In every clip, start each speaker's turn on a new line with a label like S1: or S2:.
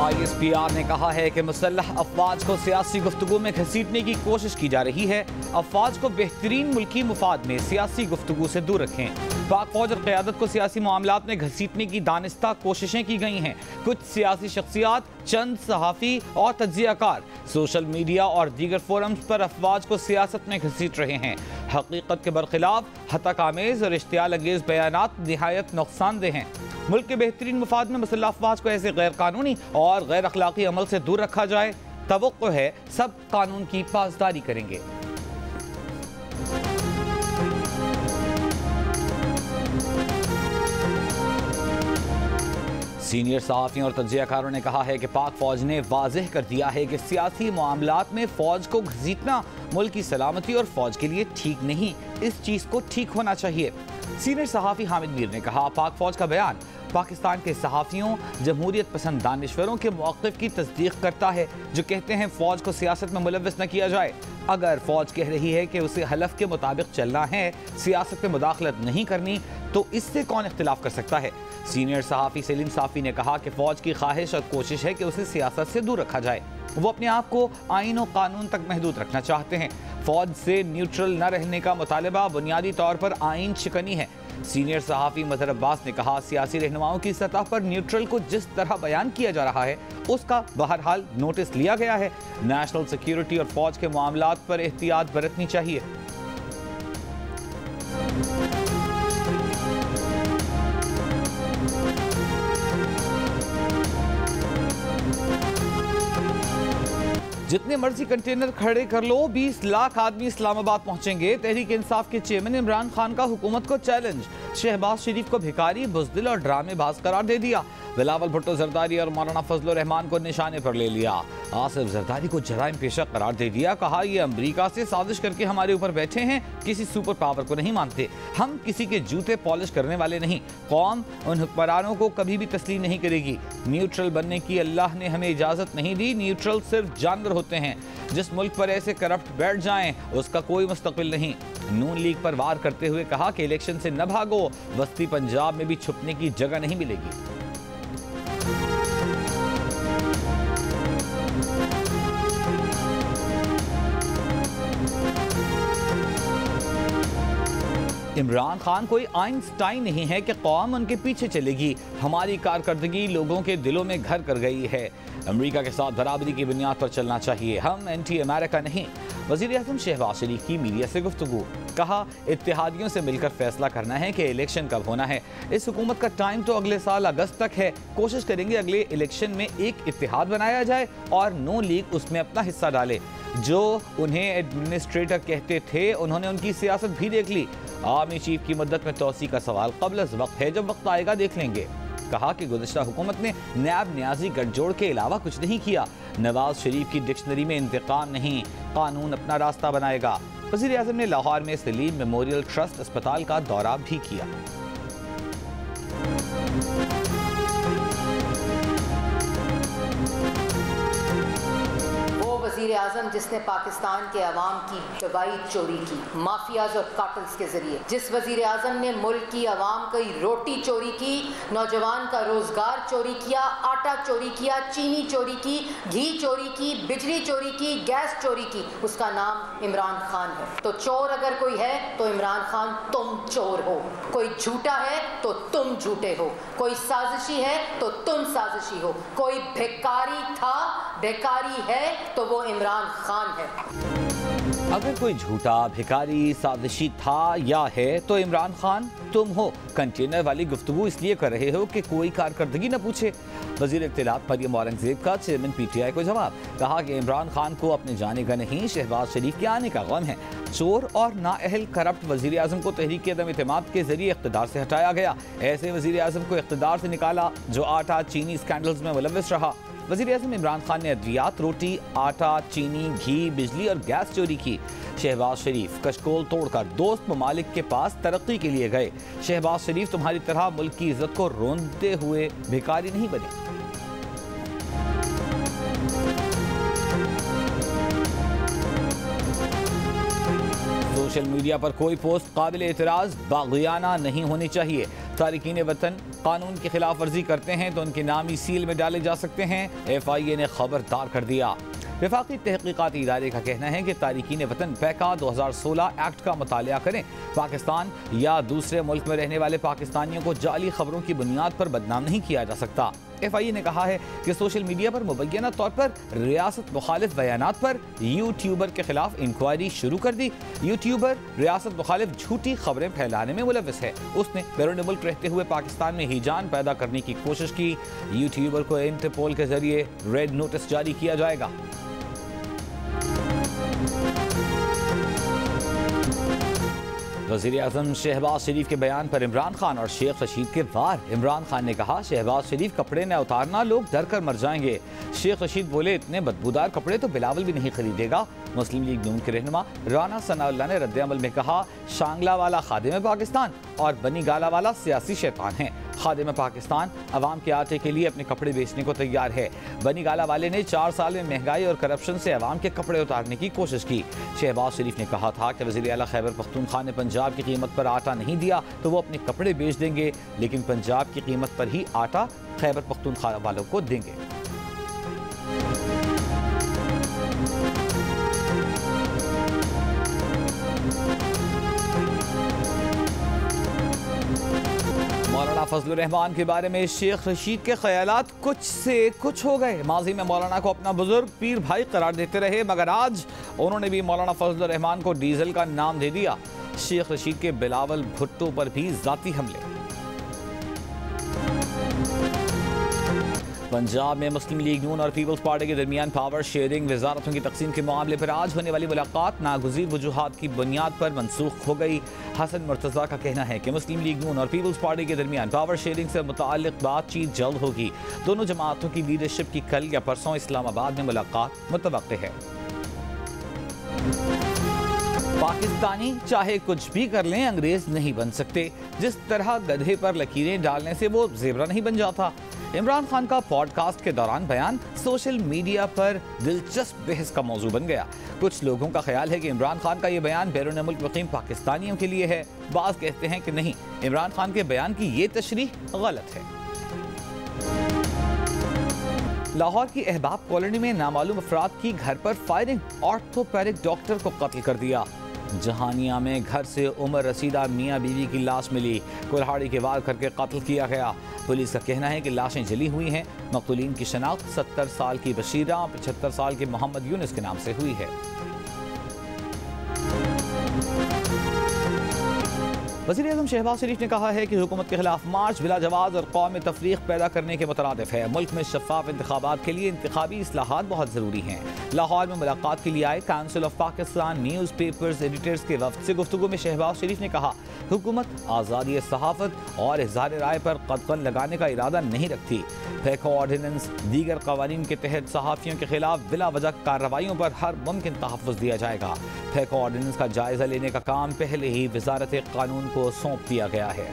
S1: ISPR ने कहा है कि मुसल्लह अफवाज को सियासी गुफ्तगू में घसीटने की कोशिश की जा रही है। अफवाज को बेहतरीन मुल्की मुफाद में सियासी गुफ्तगू से दूर रखें। पाक फौज और क़यादत को सियासी मामलात में घसीटने की दानिस्ता कोशिशें की गई हैं। कुछ सियासी शख्सियात, चंद सहाफ़ी और तज्ज़ियाकार सोशल मीडिया और दीगर फोरम्स पर अफवाज को सियासत में घसीट रहे हैं। हकीकत के बरखिलाफ हतक आमेज़ और इश्तियाल अंगेज़ बयानात निहायत नुकसानदेह हैं। मुल्क के बेहतरीन मुफाद में मुसल्लह अफवाज को ऐसे गैर कानूनी और गैर अखलाकी अमल से दूर रखा जाए। तवक्को है सब कानून की पासदारी करेंगे। सीनियर सहाफ़ियों और तज्ज़ियाकारों ने कहा है कि पाक फौज ने वाज़ेह कर दिया है कि सियासी मामलात में फौज को घसीटना मुल्क की सलामती और फौज के लिए ठीक नहीं। इस चीज़ को ठीक होना चाहिए। सीनियर सहाफ़ी हामिद मीर ने कहा, पाक फौज का बयान पाकिस्तान के सहाफ़ियों, जमहूरियत पसंद दानिश्वरों के मौक़िफ़ की तस्दीक करता है जो कहते हैं फ़ौज को सियासत में मुलव्वस न किया जाए। अगर फ़ौज कह रही है कि उसे हलफ के मुताबिक चलना है, सियासत में मुदाखलत नहीं करनी, तो इससे कौन इख्तिलाफ कर सकता है। सीनियर सहाफ़ी सलीम साफ़ी ने कहा कि फ़ौज की ख्वाहिश और कोशिश है कि उसे सियासत से दूर रखा जाए। वो अपने आप को आइन और कानून तक महदूद रखना चाहते हैं। फ़ौज से न्यूट्रल न रहने का मुतालबा बुनियादी तौर पर आइन शिकनी है। सीनियर सहाफ़ी मज़हर अब्बास ने कहा, सियासी रहनुमाओं की सतह पर न्यूट्रल को जिस तरह बयान किया जा रहा है उसका बहरहाल नोटिस लिया गया है। नेशनल सिक्योरिटी और फौज के मामलात पर एहतियात बरतनी चाहिए। जितने मर्जी कंटेनर खड़े कर लो, 20 लाख आदमी इस्लामाबाद पहुंचेंगे। तहरीक इंसाफ के चेयरमैन इमरान खान का हुकूमत को चैलेंज। शहबाज शरीफ को भिखारी, बुज़दिल और ड्रामेबाज करार दे दिया। बिलावल भुट्टो जरदारी और मौलाना फजलुर रहमान को निशाने पर ले लिया। आसिफ जरदारी को जराइम पेशा करार दे दिया। कहा, ये अमरीका से साजिश करके हमारे ऊपर बैठे हैं, किसी सुपर पावर को नहीं मानते। हम किसी के जूते पॉलिश करने वाले नहीं। कौम उन हुक्मरानों को कभी भी तस्लीम नहीं करेगी। न्यूट्रल बनने की अल्लाह ने हमें इजाज़त नहीं दी। न्यूट्रल सिर्फ जानवर होते हैं। जिस मुल्क पर ऐसे करप्ट बैठ जाएं, उसका कोई मुस्तकबिल नहीं। नून लीग पर वार करते हुए कहा कि इलेक्शन से न भागो, वस्ती पंजाब में भी छुपने की जगह नहीं मिलेगी। इमरान खान कोई आइंस्टाइन नहीं है कि कौम उनके पीछे चलेगी। हमारी कारकर्दगी लोगों के दिलों में घर कर गई है। अमेरिका के साथ बराबरी की बुनियाद पर चलना चाहिए। हम एंटी अमेरिका नहीं। वज़ीर आज़म शहबाज शरीफ की मीडिया से गुफ्तगू। कहा, इत्तेहादियों से मिलकर फैसला करना है कि इलेक्शन कब होना है। इस हुकूमत का टाइम तो अगले साल अगस्त तक है। कोशिश करेंगे अगले इलेक्शन में एक इत्तेहाद बनाया जाए और नून लीग उसमें अपना हिस्सा डाले। जो उन्हें एडमिनिस्ट्रेटर कहते थे, उन्होंने उनकी सियासत भी देख ली। आर्मी चीफ की मुद्दत में तोसी का सवाल क़ब्ल वक्त है, जब वक्त आएगा देख लेंगे। कहा कि गुज़िश्ता हुकूमत ने नैब न्याजी गठजोड़ के अलावा कुछ नहीं किया। नवाज शरीफ की डिक्शनरी में इंतकाम नहीं, कानून अपना रास्ता बनाएगा। वज़ीर आज़म ने लाहौर में सलीम मेमोरियल ट्रस्ट अस्पताल का दौरा भी किया।
S2: वज़ीर आज़म जिसने पाकिस्तान के अवाम की दवाई चोरी की माफियाज और काटल्स के जरिए, जिस वज़ीर आज़म ने मुल्क की अवाम की रोटी चोरी की, नौजवान का रोजगार चोरी किया, आटा चोरी किया, चीनी चोरी की, घी चोरी की, बिजली चोरी की, गैस चोरी की, उसका नाम इमरान खान है। तो चोर अगर कोई है तो इमरान खान तुम चोर हो। कोई झूठा है तो तुम झूठे हो। कोई साजिशी है तो तुम साजिशी हो। कोई भिखारी था, भिखारी है तो वो इमरान खान है।
S1: अगर कोई झूठा, भिखारी, साजिशी था या है तो इमरान खान तुम हो। कंटेनर वाली गुफ्तगू इसलिए कर रहे हो कि कोई कारकर्दगी न पूछे। वज़ीर इत्तलात मरियम औरंगज़ेब का चेयरमैन PTI को जवाब। कहा कि इमरान खान को अपने जाने का नहीं, शहबाज शरीफ के आने का गम है। चोर और नाअहल करप्ट वज़ीर आज़म को तहरीक अदम इत्तेमाद के जरिए इक़्तिदार से हटाया गया। ऐसे वज़ीर आज़म को इक़्तिदार से निकाला जो आटा चीनी स्कैंडल्स में मुलव्वस रहा। वज़ीर आज़म इमरान खान ने अद्वियात, रोटी, आटा, चीनी, घी, बिजली और गैस चोरी की। शहबाज शरीफ कशकोल तोड़कर दोस्त ममालिक के पास तरक्की के लिए गए। शहबाज शरीफ तुम्हारी तरह मुल्क की इज्जत को रोंदते हुए भिखारी नहीं बने। सोशल मीडिया पर कोई पोस्ट काबिल एतराज़ बाग़ियाना नहीं होनी चाहिए। तारिकीन वतन कानून की खिलाफ वर्जी करते हैं तो उनके नाम ही सील में डाले जा सकते हैं। FIA ने खबरदार कर दिया। वफाकी तहकीकाती इदारे का कहना है कि तारिकीन वतन पैका 2016 एक्ट का मुतालिया करें। पाकिस्तान या दूसरे मुल्क में रहने वाले पाकिस्तानियों को जाली खबरों की बुनियाद पर बदनाम नहीं किया जा सकता। FIA ने कहा है कि सोशल मीडिया पर मुबैना तौर पर रियासत मुखालिफ बयानात पर यूट्यूबर के खिलाफ इंक्वायरी शुरू कर दी। यूट्यूबर रियासत मुखालिफ झूठी खबरें फैलाने में मुलविस है। उसने बैरून मुल्क रहते हुए पाकिस्तान में हिजान पैदा करने की कोशिश की। यूट्यूबर को इंटरपोल के जरिए रेड नोटिस जारी किया जाएगा। वज़ीर-ए-आज़म शहबाज शरीफ के बयान पर इमरान खान और शेख रशीद के वार। इमरान खान ने कहा, शहबाज शरीफ कपड़े न उतारना, लोग डर कर मर जाएंगे। शेख रशीद बोले, इतने बदबूदार कपड़े तो बिलावल भी नहीं खरीदेगा। मुस्लिम लीग नून के रहनुमा राना सनाउल्लाह ने रद्द-ए-अमल में कहा, शांगला वाला खादिम पाकिस्तान और बनी गाला वाला सियासी शैतान है। खादिम पाकिस्तान अवाम के आटे के लिए अपने कपड़े बेचने को तैयार है। बनी गाला वाले ने 4 साल में महंगाई और करप्शन से अवाम के कपड़े उतारने की कोशिश की। शहबाज शरीफ ने कहा था कि वज़ीर आला खैबर पख्तूनख्वा ने पंजाब की कीमत पर आटा नहीं दिया तो वो अपने कपड़े बेच देंगे, लेकिन पंजाब की कीमत पर ही आटा खैबर पख्तूनख्वा वालों को देंगे। मौलाना फजलुर रहमान के बारे में शेख रशीद के ख्यालात कुछ से कुछ हो गए। माजी में मौलाना को अपना बुजुर्ग पीर भाई करार देते रहे, मगर आज उन्होंने भी मौलाना फजलुर रहमान को डीजल का नाम दे दिया। शेख रशीद के बिलावल भुट्टो पर भी जाती हमले। पंजाब में मुस्लिम लीग नून और पीपल्स पार्टी के दरमियान पावर शेयरिंग वजारतों की तकसीम के मामले पर आज होने वाली मुलाकात नागुज़ीर वजूहात की बुनियाद पर मनसूख हो गई। हसन मुर्तज़ा का कहना है कि मुस्लिम लीग नून और पीपल्स पार्टी के दरमियान पावर शेयरिंग से मुताल्लिक़ बातचीत जल्द होगी। दोनों जमातों की लीडरशिप की कल या परसों इस्लामाबाद में मुलाकात मुतवक्किल है। पाकिस्तानी चाहे कुछ भी कर लें, अंग्रेज नहीं बन सकते। जिस तरह गधे पर लकीरें डालने से वो ज़ेबरा नहीं बन जाता। इमरान खान का पॉडकास्ट के दौरान बयान सोशल मीडिया पर दिलचस्प बहस का मौजू बन गया। कुछ लोगों का ख्याल है कि इमरान खान का ये बयान बैरून मुल्क मुकीम पाकिस्तानियों के लिए है। बाज़ कहते हैं कि नहीं, इमरान खान के बयान की ये तशरीह गलत है। लाहौर की अहबाब कॉलोनी में नामालूम अफराद की घर पर फायरिंग, ऑर्थोपेडिक डॉक्टर को कत्ल कर दिया। जहानिया में घर से उमर रसीदा मियाँ बीवी की लाश मिली, कुल्हाड़ी के वार करके कत्ल किया गया। पुलिस का कहना है कि लाशें जली हुई हैं। मकतूलीन की शनाख्त 70 साल की बशीरा, 75 साल के मोहम्मद यूनुस के नाम से हुई है। वज़ीर-ए-आज़म शहबाज शरीफ ने कहा है कि हुकूमत के खिलाफ मार्च बिला जवाज़ और कौमी तफरीक पैदा करने के मुतरादिफ है। मुल्क में शफाफ इंतखाबात के लिए इंतखाबी इस्लाहात बहुत ज़रूरी हैं। लाहौर में मुलाकात के लिए आए council of Pakistan news papers editors के वफ्द से गुफ्तगू में शहबाज शरीफ ने कहा, हुकूमत आज़ादी सहाफ़त और इज़हार राय पर कदगन लगाने का इरादा नहीं रखती। फैको ऑर्डिनेंस दीगर कवानीन के तहत सहाफ़ियों के खिलाफ बिला वजह कार्रवाइयों पर हर मुमकिन तहफ़्फ़ुज़ दिया जाएगा। फैको ऑर्डिनेंस का जायज़ा लेने का काम पहले ही वज़ारत कानून को सौंप दिया गया है।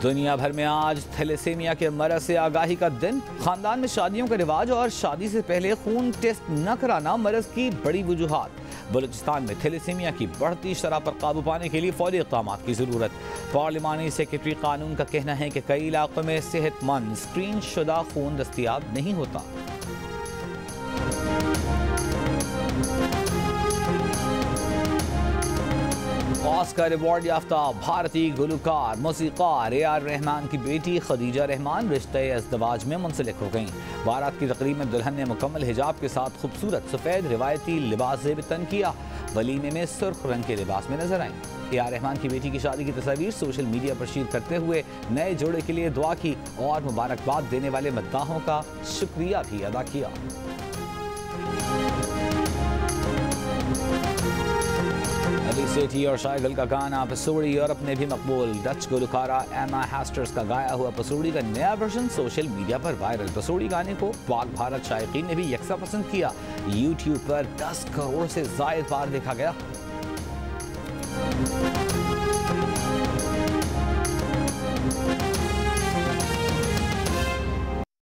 S1: दुनिया भर में आज थैलेसीमिया के मरज़ से आगाही का दिन। खानदान में शादियों का रिवाज और शादी से पहले खून टेस्ट न कराना मरज़ की बड़ी वजूहात। बलूचिस्तान में थैलेसीमिया की बढ़ती शरह पर काबू पाने के लिए फौरी इक़दामात की ज़रूरत। पार्लिमानी सेक्रेटरी कानून का कहना है कि कई इलाकों में सेहतमंद स्क्रीन शुदा खून दस्तियाब नहीं होता। ऑस्कर अवार्ड याफ्ता भारतीय गुलकार मौसीकार AR रहमान की बेटी खदीजा रहमान रिश्ते-ए-अज़दवाज में मुंसलिक हो गईं। बारात की तकरीब में दुल्हन ने मुकम्मल हिजाब के साथ खूबसूरत सफ़ेद रिवायती लिबास ज़ेब-ए-तन किया। वलीमे में सुर्ख रंग के लिबास में नजर आईं। AR रहमान की बेटी की शादी की तस्वीर सोशल मीडिया पर शेयर करते हुए नए जोड़े के लिए दुआ की और मुबारकबाद देने वाले मद्दाहों का शुक्रिया भी अदा किया। अली सेठी और शायगल का गाना पसूड़ी यूरोप में भी मकबूल। डच गुलकारा एमा हैस्टर्स का गाया हुआ पसूड़ी का नया वर्जन सोशल मीडिया पर वायरल। पसूड़ी गाने को पाक भारत शायकीन ने भी यकसा पसंद किया। यूट्यूब पर 10 करोड़ से ज़ायद बार देखा गया।